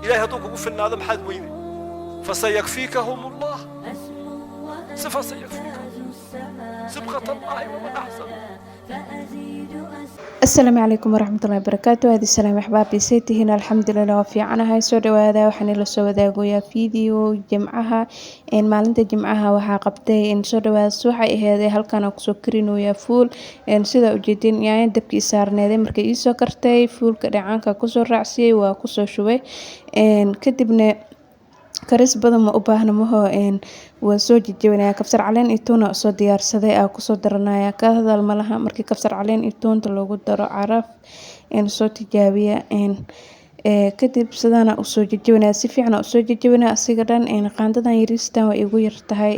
إلهي هدوك وقفلنا هذا محد ويني فسيكفيكهم الله فسيكفيكهم سبقة الله ومن أحسن. السلام عليكم ورحمة الله وبركاته. هذه السلام أحبابي سيتهنا الحمد لله وفي عنا هاي سود وهذا وحنا لسه ذاقويا فيديو جمعها إن معلنت جمعها وحاقبتي إن سود وهذا سوحة هذا هل كان أكسكرين ويا فول إن سيدا وجدين يعني دبكي صار نادي مركي إيسو كرتي فول كدعانك كسر رأسي وكسر شوي إن كدبنا karis badan ma u baahna maho waa soo jajabinaya kabsar caleen iyo tuun soo diyaarsaday kusoo daranaya ka hadal malaha markii kabsar caleen iyo tuunta loogu daro caraf soo tijaabiya kadib sidana u soo jajabinaya si fiican u soo jajabinaya asiga dhan qaandadan yariistan way igu yartahay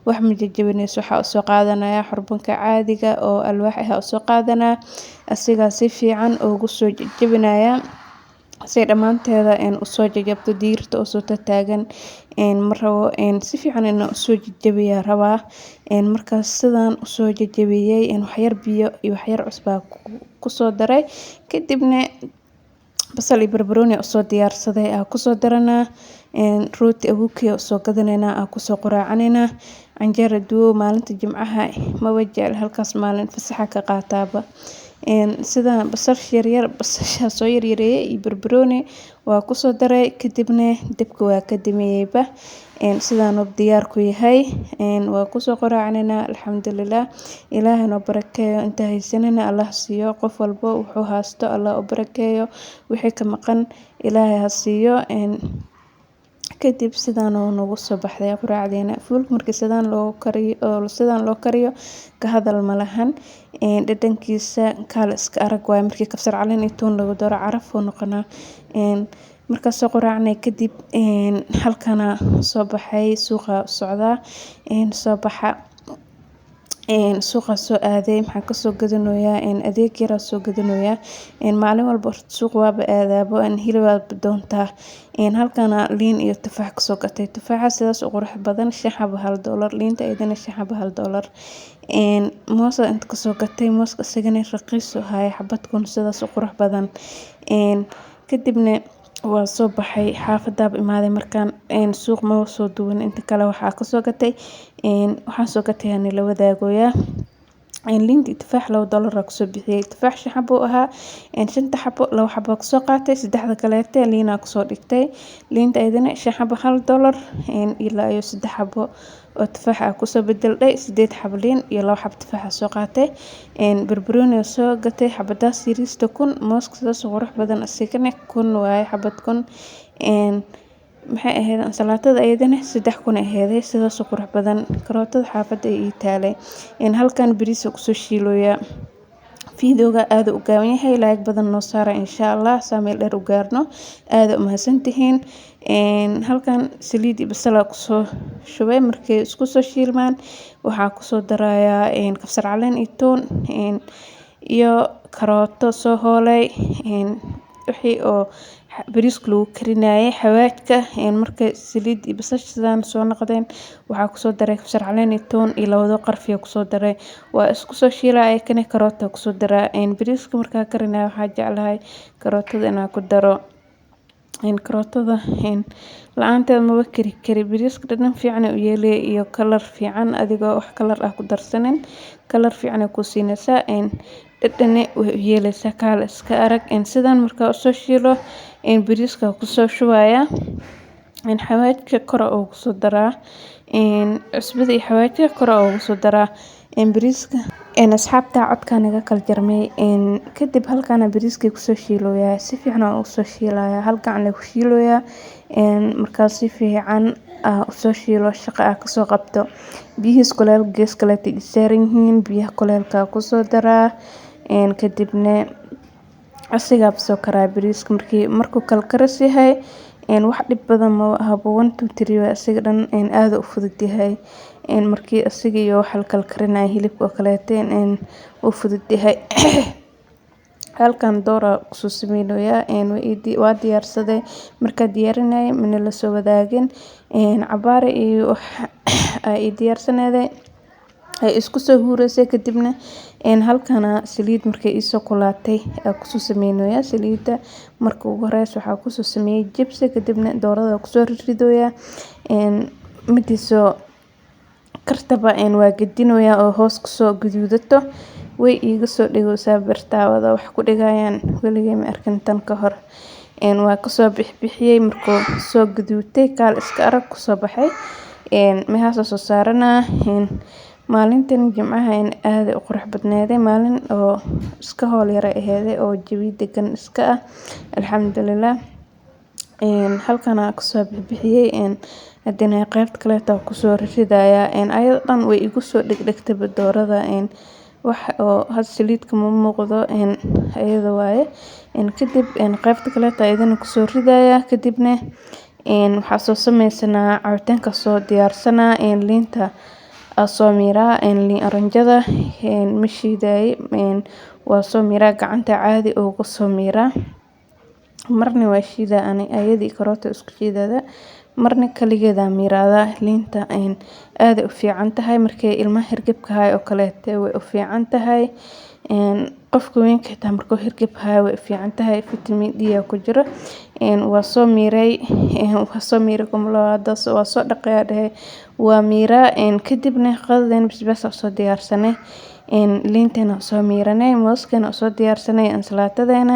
wax ma jajabinayso waxa soo qaadanaya xurbanka caadiga oo alwaax ah soo qaadanaya asiga si fiican ugu soo jajabinaya si dhamaanteeda u soo jajabto diirta oo soo taagan marabo si fiican in soo jajabiya rabaa markaas sidaan u soo jajabiyay wax yar biyo iyo wax yar cusba ku soo daray kadibna basal iyo barbarooni soo diyaarsaday ku soo darana rooti abuuki soo gadanayna ku soo quraacanayna canjeero duwo maalinta jimcaha ma wajal halkaas maalin fasaxa ka qaataaba sidaan basal yaryar basasha soo yaryareeyay iyo barbarooni waa ku soo daray kadibna dabka waa ka damiyayba sidaan uu diyaar ku yahay waa ku soo quraacanayna alxamdulillah ilaahay noo barakeeyo inta haysanina allah siiyo qof walbo wuxuu haasto allah u barakeeyo wixii ka maqan ilaahay ha siiyo kadib sidaan oo nagu soo baxday quraacdeena fuulka markii sidaan loo kariyo ka hadal malahan dhadhankiisa kala iska arag waay markii kabsar caleen iyo tuun lagu daro caraf oo noqona markaas soo quraacnay kadib halkana soo baxay suuqa socda soo baxa suuqa soo aaday maxaa ka soo gadanoyaa adeeg yar soo gadanoyaa maalin walba suuq waaba aadaabo hilibad doontaa halkana liin iyo tufaax ka soo gatay tufaaxa sidaas u qurux badan $5 $1 liinta ayadana $5 moos inta ka soo gatay mooska isagana raqiis oo hay xabadkun sidaas u qurux badan kadibna waa soo baxay xaafadaab imaaday markaan suuq ma soo duwan inta kale waxa ka soo gatay waxaan soo gatay aan la wadaagoya liinta tufaax $2 ku soo bixiyay tufaax xabo ahaa 5 xabo 2 xabo ka soo qaatay saddexda kale liina ku soo dhigtay liinta ayadana $5 ilaa iyo 3 xabo oo tufaax ku soo bedelday 8 xabo liin iyo 2 xabo tufaax soo qaatay barbarooni soo gatay xabadaas yariista kun mooska sidaas qurux badan asigana kun waay xabad kun maxay ahayd salaatada ayadana 3 kun ahayd sidaas qurux badan karootada xaafada ay taalay halkan bariis ku soo shiilooya fiidooga aad u gaaban yahay like badan noo saara insha Allah saameel dheer u gaarno aad u mahadsantihiin halkan saliid iyo basal ku soo shubay markay isku soo shiilmaan waxa ku soo daraya kabsar caleen iyo tuun iyo karooto soo hoolay wixii oo bariiska lagu karinayay xawaajka markay saliid iyo basashadan soo noqdeen waxa ku soo daray kabsar caleen iyo tuun iyo labado qarfiyo ku soo daray waa isku soo shiilay kana karooto ku soo daray bariiska marka karinayo waxa jeclahay karootada inaan ku daro karootada la'aanteed ma kari bariiska dhadhan fiican u yeelay iyo kalar fiican adigoo wax kalar ah ku darsanin kalar fiican ku siinaysa dhadhan u yeelaysa kala iska arag sidaan marka soo shiilo bariiska ku soo shubaya xawaajka kor oo ku soo daraa cusbada iyo xawaajka kor oo ku soo daraa bariiska asxaabta codka naga kala jarmay kadib halkana bariiska ku soo shiilooya si fiican oo soo shiilaya hal gacan la ku shiilooya markaas si fiican u soo shiilo shaqo ka soo qabto biyihiis kuleel gees kale saaran yihiin biyaha kuleelka ku soo daraa kadibna asiga soo karaa bariiska markuu kala karas yahay wax dhib badan ma habo 1 2 3 asiga dhan aad u fudud yahay markii asiga iyo wax kala karinay hilibka kale u fudud yahay halkan doora ku soo sameeynaya waa diyaarsaday marka diyaarinay mana la soo wadaagin cabaar iyo ay diyaarsanaaday ay isku soo huuraysay kadibna halkana saliid markay isoo kulaatay kusoo sameynaya saliida marka ugu horeysa waxaa kusoo sameeyay jibsi kadibna doorada kusoo ridooya midiso kartaba waa gadinoya oo hoos kusoo guduudato way iiga soo dhigaysaa birtaawada wax ku dhigayaan waligay ma arkin tan ka hor waa kasoo bixiyay markuu soo guduutay kaal iska arag kusoo baxay meesha soo saarana maalintan jimcaha aad u qurux badneeday maalin oo iska hool yar aheeday oo jawi degan iska ah alxamdulillah halkana kasoo bixiyay hadana qaybta kale taa kusoo ridaya ayada dhan way igu soo dhigtay doorada wax oo had saliidka ma muuqdo ayada waaye kadib qaybta kale taa idin kusoo ridaya kadibna waxa soo sameysana cabitaanka soo diyaarsana liinta soo miira liin oranjada mishiiday waa soo miira gacanta caadi oo ku soo miira marna waa shiida ayadii karooto isku shiidada marna kaligeeda miiraada liinta aad u fiican tahay markay ilmaha hirgibka hay oo kale way u fiican tahay qofka weyn ka markuu hirgib hay way u fiican tahay vitamin D ku jiro waa soo miiray kumuladaas waa soo dhaqay waa miira kadibna qadadan basbaas soo diyaarsanay liintana soo miiranay mooskana soo diyaarsanay ansalaatadana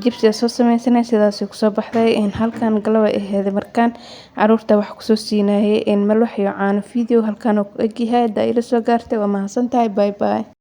jibsi soo sameysnay sidaas ku soo baxday halkan galaba aheed markaan caruurta wax ku soo siinayay malax iyo caano video halkan ku egyahay ila soo gaartay waa mahadsantahay bye bye.